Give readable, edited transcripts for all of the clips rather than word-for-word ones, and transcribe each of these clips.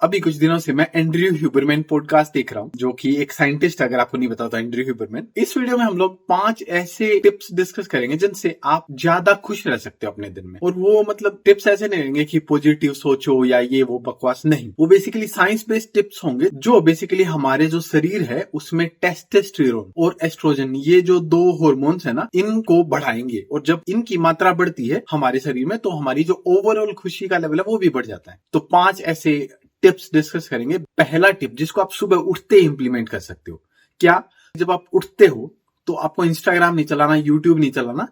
अभी कुछ दिनों से मैं एंड्रयू ह्यूबरमैन पॉडकास्ट देख रहा हूँ, जो कि एक साइंटिस्ट, अगर आपको नहीं पता तो एंड्रयू ह्यूबरमैन। इस वीडियो में हम लोग 5 ऐसे टिप्स डिस्कस करेंगे जिनसे आप ज्यादा खुश रह सकते हो अपने दिन में। और वो मतलब टिप्स ऐसे नहीं रहेंगे कि पॉजिटिव सोचो या ये वो बकवास, नहीं। वो बेसिकली साइंस बेस्ड टिप्स होंगे जो बेसिकली हमारे जो शरीर है उसमें टेस्टोस्टेरोन और एस्ट्रोजन, ये जो 2 हार्मोन्स है ना, इनको बढ़ाएंगे। और जब इनकी मात्रा बढ़ती है हमारे शरीर में तो हमारी जो ओवरऑल खुशी का लेवल है वो भी बढ़ जाता है। तो 5 ऐसे टिप्स डिस्कस करेंगे। पहला टिप जिसको आप सुबह उठते ही इंप्लीमेंट कर सकते हो। क्या? जब आप उठते हो तो आपको इंस्टाग्राम नहीं चलाना, यूट्यूब नहीं चलाना,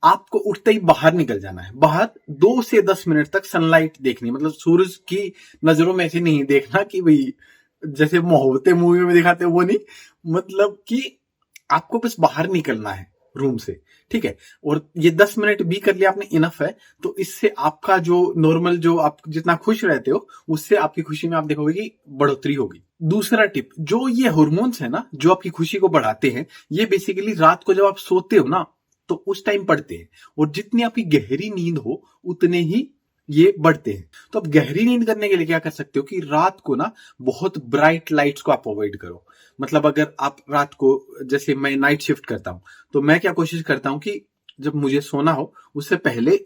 आपको उठते ही बाहर निकल जाना है। बाहर 2 से 10 मिनट तक सनलाइट देखनी, मतलब सूरज की नजरों में ऐसे नहीं देखना कि भाई जैसे मोहब्बतें मूवी में दिखाते हैं वो नहीं, मतलब कि आपको बस बाहर निकलना है रूम से, ठीक है। और ये 10 मिनट भी कर लिया आपने, इनफ है। तो इससे आपका जो नॉर्मल, जो आप जितना खुश रहते हो उससे आपकी खुशी में आप देखोगे कि बढ़ोतरी होगी। दूसरा टिप, जो ये हार्मोन्स है ना जो आपकी खुशी को बढ़ाते हैं, ये बेसिकली रात को जब आप सोते हो ना तो उस टाइम पड़ते हैं। और जितनी आपकी गहरी नींद हो उतने ही ये बढ़ते हैं। तो अब गहरी नींद करने के लिए क्या कर सकते हो कि रात को ना बहुत ब्राइट लाइट्स को आप अवॉइड करो। मतलब अगर आप रात को, जैसे मैं नाइट शिफ्ट करता हूं, तो मैं क्या कोशिश करता हूं कि जब मुझे सोना हो उससे पहले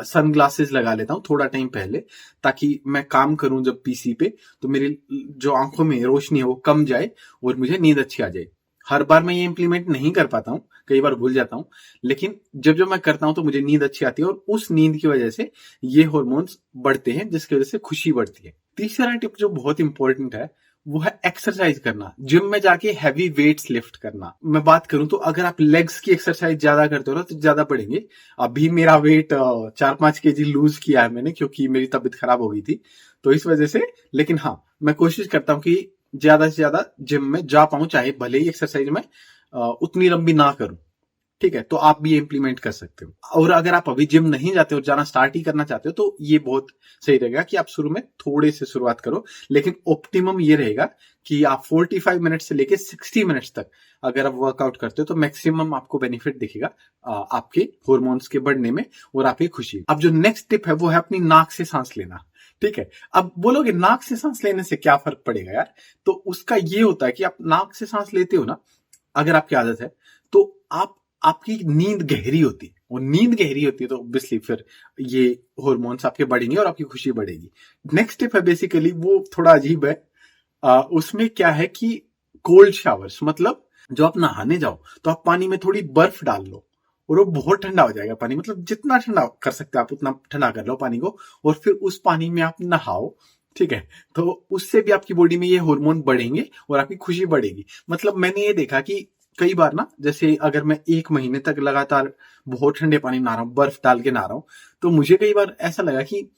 सन ग्लासेस लगा लेता हूं थोड़ा टाइम पहले, ताकि मैं काम करूं जब पीसी पे तो मेरी जो आंखों में रोशनी है वो कम जाए और मुझे नींद अच्छी आ जाए। हर बार मैं ये इंप्लीमेंट नहीं कर पाता हूँ, कई बार भूल जाता हूँ, लेकिन जब जब मैं करता हूँ तो मुझे नींद अच्छी आती है और उस नींद की वजह से ये हार्मोन्स बढ़ते हैं जिसकी वजह से खुशी बढ़ती है। तीसरा टिप जो बहुत इंपॉर्टेंट है वो है एक्सरसाइज करना, जिम में जाके हैवी वेट्स लिफ्ट करना। मैं बात करूं तो अगर आप लेग्स की एक्सरसाइज ज्यादा करते हो ना तो ज्यादा बढ़ेंगे। अभी मेरा वेट 4-5 केजी लूज किया है मैंने, क्योंकि मेरी तबीयत खराब हो गई थी तो इस वजह से। लेकिन हाँ, मैं कोशिश करता हूँ कि ज्यादा से ज्यादा जिम में जा पाऊं, चाहे भले ही एक्सरसाइज में उतनी लंबी ना करूं, ठीक है। तो आप भी इंप्लीमेंट कर सकते हो। और अगर आप अभी जिम नहीं जाते हो, जाना स्टार्ट ही करना चाहते हो, तो ये बहुत सही रहेगा कि आप शुरू में थोड़े से शुरुआत करो। लेकिन ऑप्टिमम ये रहेगा कि आप 45 मिनट से लेके 60 मिनट्स तक अगर आप वर्कआउट करते हो तो मैक्सिमम आपको बेनिफिट दिखेगा आपके हार्मोन्स के बढ़ने में और आपकी खुशी। अब जो नेक्स्ट टिप है वो है अपनी नाक से सांस लेना, ठीक है। अब बोलोगे नाक से सांस लेने से क्या फर्क पड़ेगा यार? तो उसका ये होता है कि आप नाक से सांस लेते हो ना, अगर आपकी आदत है तो आपकी नींद गहरी होती है। और नींद गहरी होती है तो ऑब्वियसली फिर ये हार्मोन्स आपके बढ़ेंगे और आपकी खुशी बढ़ेगी। नेक्स्ट टिप है बेसिकली वो थोड़ा अजीब है। उसमें क्या है कि कोल्ड शावर्स, मतलब जो आप नहाने जाओ तो आप पानी में थोड़ी बर्फ डाल लो और वो बहुत ठंडा हो जाएगा पानी। मतलब जितना ठंडा कर सकते हो आप उतना ठंडा कर लो पानी को, और फिर उस पानी में आप नहाओ, ठीक है। तो उससे भी आपकी बॉडी में ये हार्मोन बढ़ेंगे और आपकी खुशी बढ़ेगी। मतलब मैंने ये देखा कि कई बार ना, जैसे अगर मैं 1 महीने तक लगातार बहुत ठंडे पानी नहा रहा हूँ, बर्फ डाल के नहा रहा हूँ, तो मुझे कई बार ऐसा लगा कि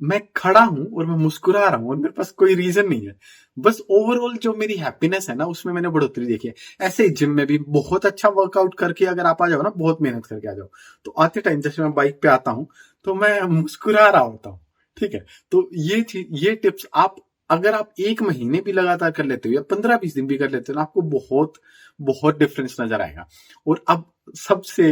मैं खड़ा हूं और मैं मुस्कुरा रहा हूं और मेरे पास कोई रीजन नहीं है। बस ओवरऑल जो मेरी हैप्पीनेस है ना उसमें मैंने बढ़ोतरी देखी है। ऐसे ही जिम में भी बहुत अच्छा वर्कआउट करके अगर आप आ जाओ ना, बहुत मेहनत करके आ जाओ, तो आते टाइम जैसे मैं बाइक पे आता हूं तो मैं मुस्कुरा रहा होता हूँ, ठीक है। तो ये चीज, ये टिप्स आप अगर आप 1 महीने भी लगातार कर लेते हो या 15-20 दिन भी कर लेते हो ना, आपको बहुत बहुत डिफरेंस नजर आएगा। और अब सबसे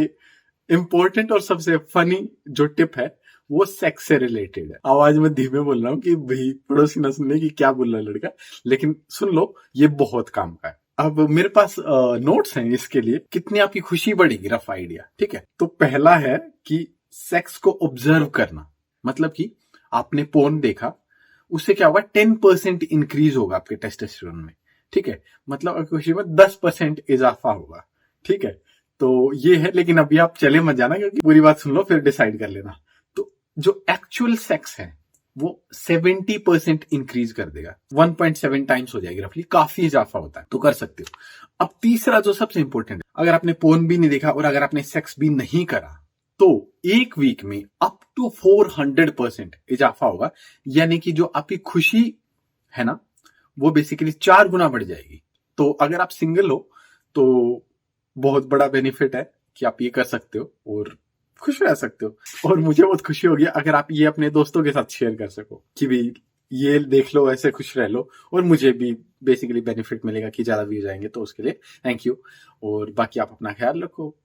इंपॉर्टेंट और सबसे फनी जो टिप है वो सेक्स से रिलेटेड है। आवाज में धीमे बोल रहा हूँ कि भाई पड़ोसी ना सुने कि क्या बोल रहा है लड़का, लेकिन सुन लो, ये बहुत काम का है। अब मेरे पास नोट्स हैं इसके लिए, कितनी आपकी खुशी बढ़ेगी, रफ आइडिया, ठीक है। तो पहला है कि सेक्स को ऑब्जर्व करना, मतलब कि आपने पोर्न देखा, उससे क्या होगा, 10% इंक्रीज होगा आपके टेस्टोस्टेरोन में, ठीक है। मतलब आपकी खुशी में 10% इजाफा होगा, ठीक है। तो ये है, लेकिन अभी आप चले मत जाना क्योंकि पूरी बात सुन लो फिर डिसाइड कर लेना। तो जो एक्चुअल सेक्स है वो 70% इंक्रीज कर देगा, 1.7 टाइम्स हो जाएगी रफली, काफी इजाफा होता है, तो कर सकते हो। अब तीसरा जो सबसे इंपॉर्टेंट है, अगर आपने पोर्न भी नहीं देखा और अगर आपने सेक्स भी नहीं करा तो 1 वीक में अप टू 400% इजाफा होगा। यानी कि जो आपकी खुशी है ना वो बेसिकली 4 गुना बढ़ जाएगी। तो अगर आप सिंगल हो तो बहुत बड़ा बेनिफिट है कि आप ये कर सकते हो और खुश रह सकते हो। और मुझे बहुत खुशी होगी अगर आप ये अपने दोस्तों के साथ शेयर कर सको कि भाई ये देख लो, ऐसे खुश रह लो, और मुझे भी बेसिकली बेनिफिट मिलेगा कि ज्यादा व्यूज आएंगे। तो उसके लिए थैंक यू, और बाकी आप अपना ख्याल रखो।